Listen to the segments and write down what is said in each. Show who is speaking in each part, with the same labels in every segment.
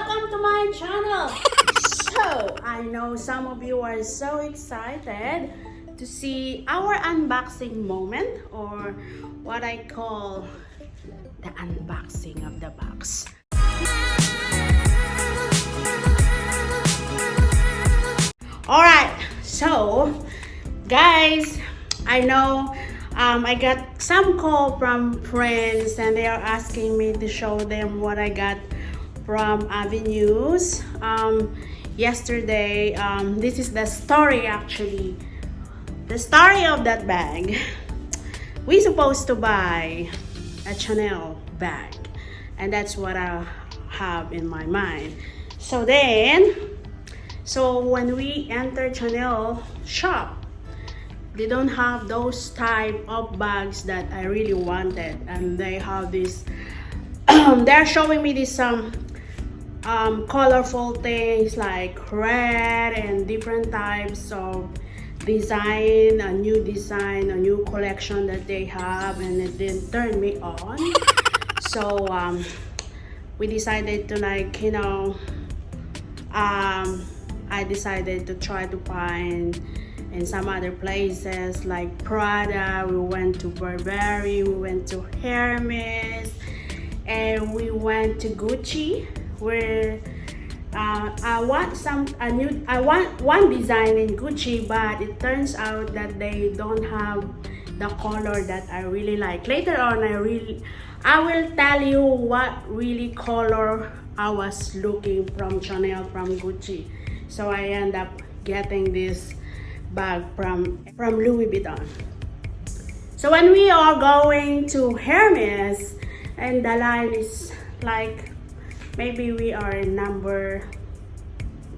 Speaker 1: welcome to my channel. So, I know some of you are so excited to see our unboxing moment, or what I call the unboxing of the box. Alright, so guys, I know I got some call from friends and they are asking me to show them what I got from Avenues yesterday. This is the story, actually, the story of that bag. We supposed to buy a Chanel bag, and that's what I have in my mind. So when we enter Chanel shop, they don't have those type of bags that I really wanted, and they have this they're showing me this colorful things like red and different types of design, a new collection that they have, and it didn't turn me on. So we decided to, like, you know, I decided to try to find in some other places like Prada. We went to Burberry, we went to Hermes, and we went to Gucci, where I want one design in Gucci, but it turns out that they don't have the color that I really like. Later on, I will tell you what really color I was looking from Chanel, from Gucci. So I end up getting this bag from Louis Vuitton. So when we are going to Hermes, and the line is like, maybe we are in number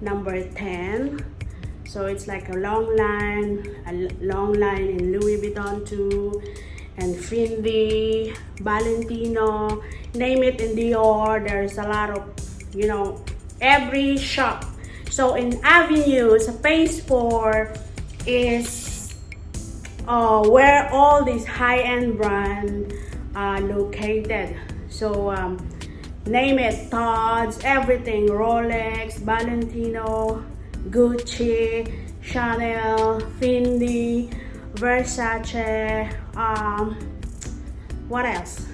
Speaker 1: 10. So it's like a long line in Louis Vuitton too, and Fendi, Valentino, name it, in Dior. There's a lot of, you know, every shop. So in Avenues, phase 4 is where all these high-end brands are located. So name it, Tod's, everything, Rolex, Valentino, Gucci, Chanel, Fendi, Versace, what else?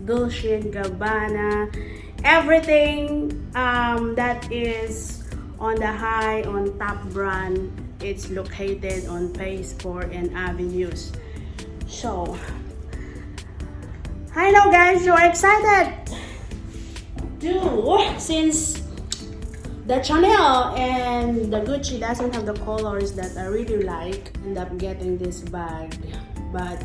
Speaker 1: Dolce & Gabbana, everything that is on top brand, it's located on phase 4 in Avenues. So I know, guys, you're excited too, since the Chanel and the Gucci doesn't have the colors that I really like. End up getting this bag, but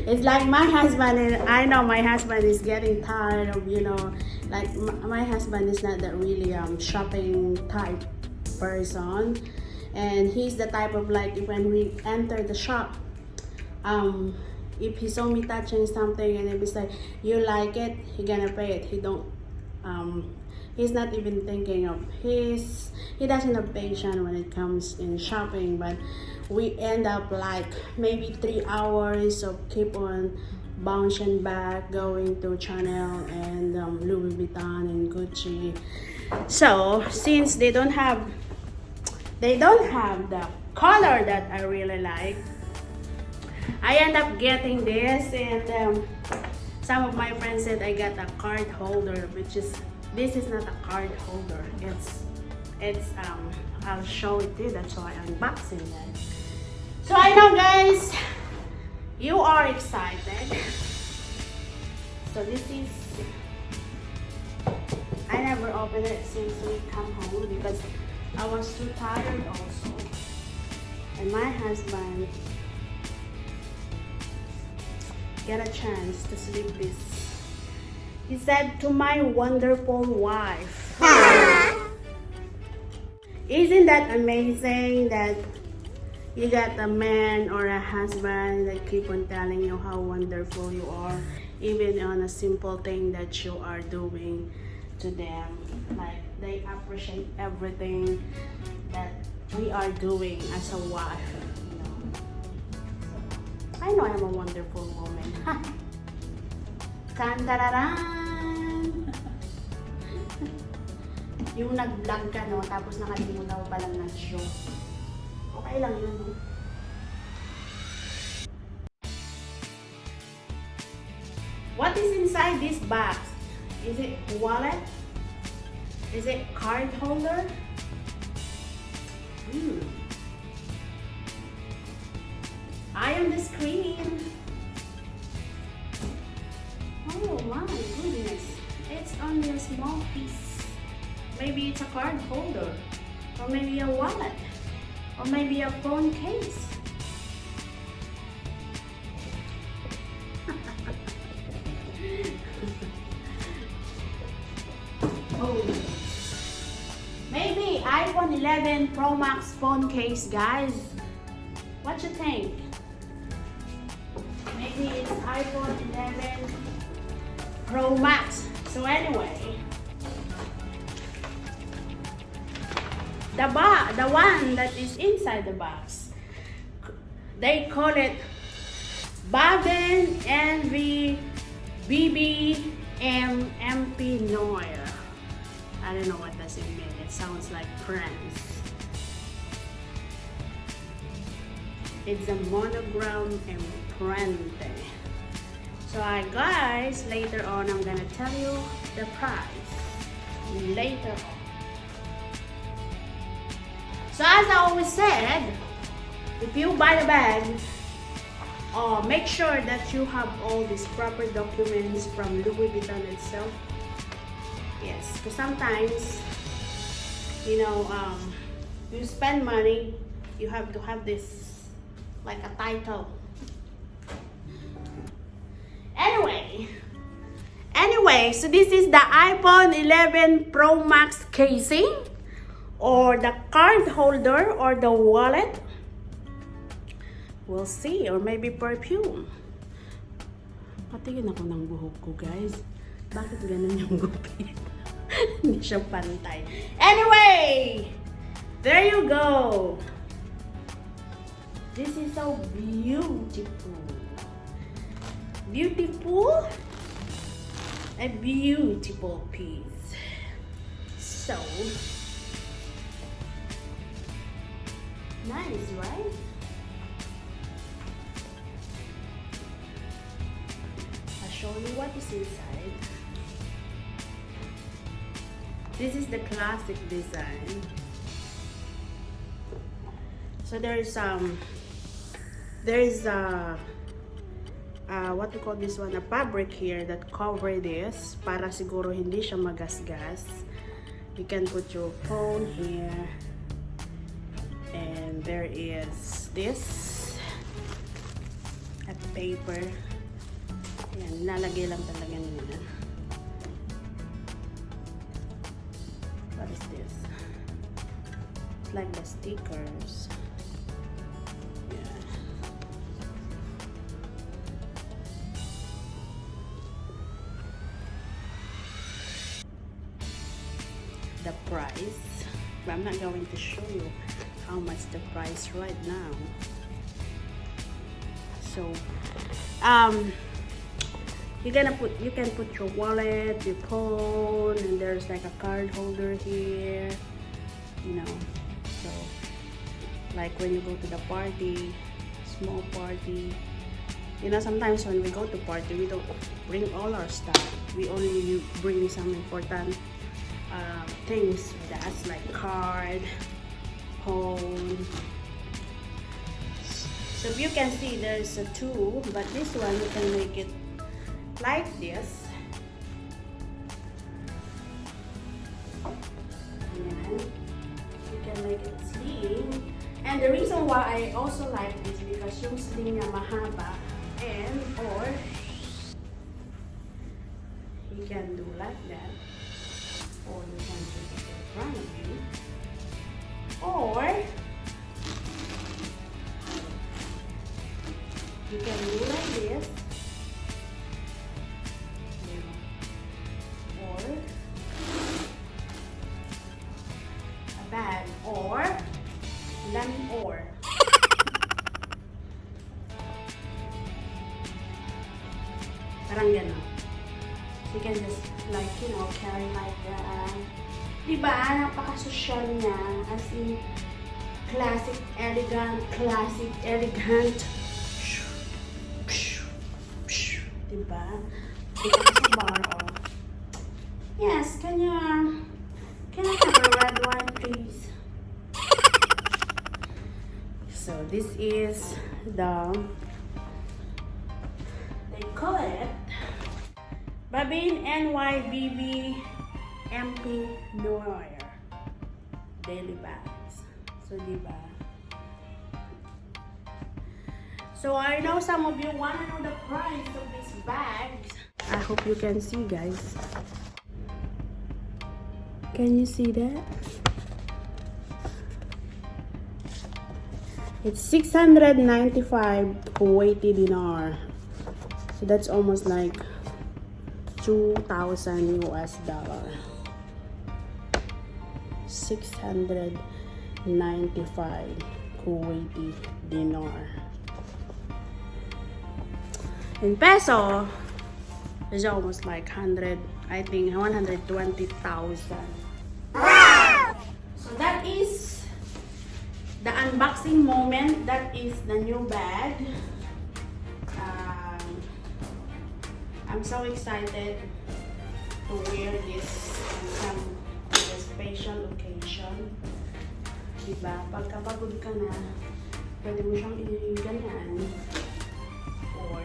Speaker 1: it's like my husband, and I know my husband is getting tired of, you know, like my husband is not that really shopping type person, and he's the type of, like, when we enter the shop, if he saw me touching something and if he's like, you like it, he gonna pay it. He don't he's not even thinking of he doesn't have patience when it comes in shopping. But we end up like maybe 3 hours of keep on bouncing back, going to Chanel and Louis Vuitton and Gucci. So since they don't have the color that I really like, I end up getting this. And some of my friends said I got a card holder, which is, this is not a card holder, it's I'll show it to you. That's why I'm unboxing it. So I know, guys, you are excited. So this is, I never opened it since we come home because I was too tired also, and my husband get a chance to sleep this. He said to my wonderful wife, isn't that amazing that you got a man or a husband that keep on telling you how wonderful you are, even on a simple thing that you are doing to them. Like, they appreciate everything that we are doing as a wife, you know. So, I know I'm a wonderful woman. Tan-tararan! Yung nag-vlog ka, no? Tapos nakalimutan mo palang nag-show. Okay lang yun, no? What is inside this box? Is it wallet? Is it card holder? Eye on the screen. Oh my goodness. It's only a small piece. Maybe it's a card holder. Or maybe a wallet. Or maybe a phone case. Oh. Maybe iPhone 11 Pro Max phone case, guys. What you think? Maybe it's iPhone 11 Pro Max. So anyway, the one that is inside the box, they call it Vavin BB Empreinte. I don't know what does it mean. It sounds like France. It's a Monogram Empreinte. So guys, later on I'm gonna tell you the price. Later on. So as I always said, if you buy the bag, make sure that you have all these proper documents from Louis Vuitton itself. Yes, because sometimes, you know, you spend money, you have to have this, like a title. Anyway, so this is the iPhone 11 Pro Max casing, or the card holder, or the wallet. We'll see, or maybe perfume. Patingin ako ng buhok ko, guys. Bakit ganun yung gupit? Hindi siya pantay. Anyway, there you go. This is so beautiful. Beautiful? A beautiful piece. So nice, right? I'll show you what is inside. This is the classic design. So there is what we call this one, a fabric here that cover this para siguro hindi siya magasgas. You can put your phone here, and there is this at paper. Yan, lalagay lang talaga niya. What is this? It's like the stickers. The price, but I'm not going to show you how much the price right now. So you can put your wallet, your phone, and there's like a card holder here, you know. So like when you go to the party, small party, you know, sometimes when we go to party, we don't bring all our stuff. We only bring some important things with us, like card, phone. So you can see there's a two, but this one you can make it like this. And you can make it slim. And the reason why I also like this because yung slim niya mahaba, and or you can do like that. Or you can put it in front of you, or you can do like this, or a bag, or parang gano'n. You can just, like, you know, carry like that. Diba? Napaka-social niya. As in, classic, elegant. Diba? Dito ka sa bar, oh. Yes, can I have a red one, please? So, this is they call it Vavin BB MP Noir daily bags. So, diba? So, I know some of you want to know the price of these bags. I hope you can see, guys. Can you see that? It's 695 Kuwaiti dinar. So that's almost like 2,000 US dollar. 695 Kuwaiti dinar. In peso, it's almost like 120,000. So that is the unboxing moment. That is the new bag. I'm so excited to wear this on a special occasion. Diba? Pagkapagod ka na, pwede mo siyang ganyan. Or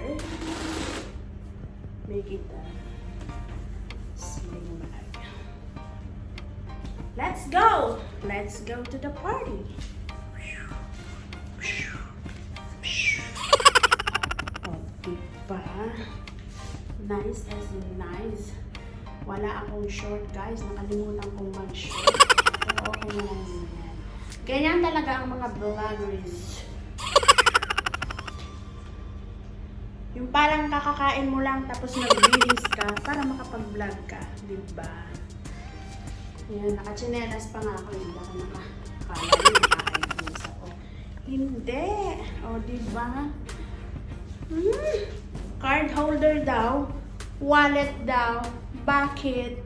Speaker 1: make it a sling bag. Let's go! Let's go to the party. Oh, diba? Nice as in nice. Wala akong short, guys. Nakalimutan kong mag-short. Pero okay na lang din yan. Ganyan talaga ang mga vloggers. Yung parang kakakain mo lang tapos nag-release ka para makapag-vlog ka. Diba? Yan, nakachinelas pa nga ako. Hindi ako nakakala yung naka-release ako. Hindi. O, diba? Card holder daw. Wallet daw. Bakit?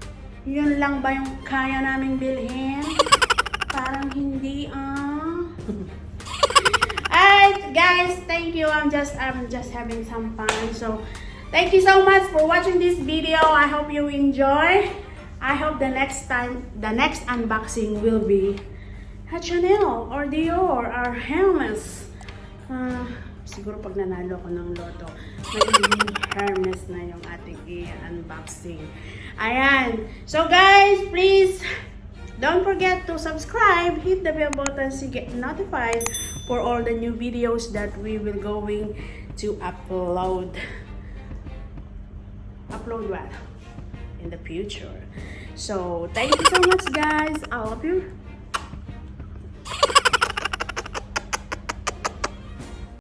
Speaker 1: Yun lang ba yung kaya naming bilhin? Parang hindi, Alright, guys, thank you. I'm just having some fun. So, thank you so much for watching this video. I hope you enjoy. I hope the next unboxing will be a Chanel or Dior or Hermes. Siguro pag nanalo ko ng loto, magiging Hermes na yung ating i-unboxing. Ayan. So, guys, please don't forget to subscribe, hit the bell button to get notified for all the new videos that we will going to upload. Upload what? In the future. So, thank you so much, guys. I love you.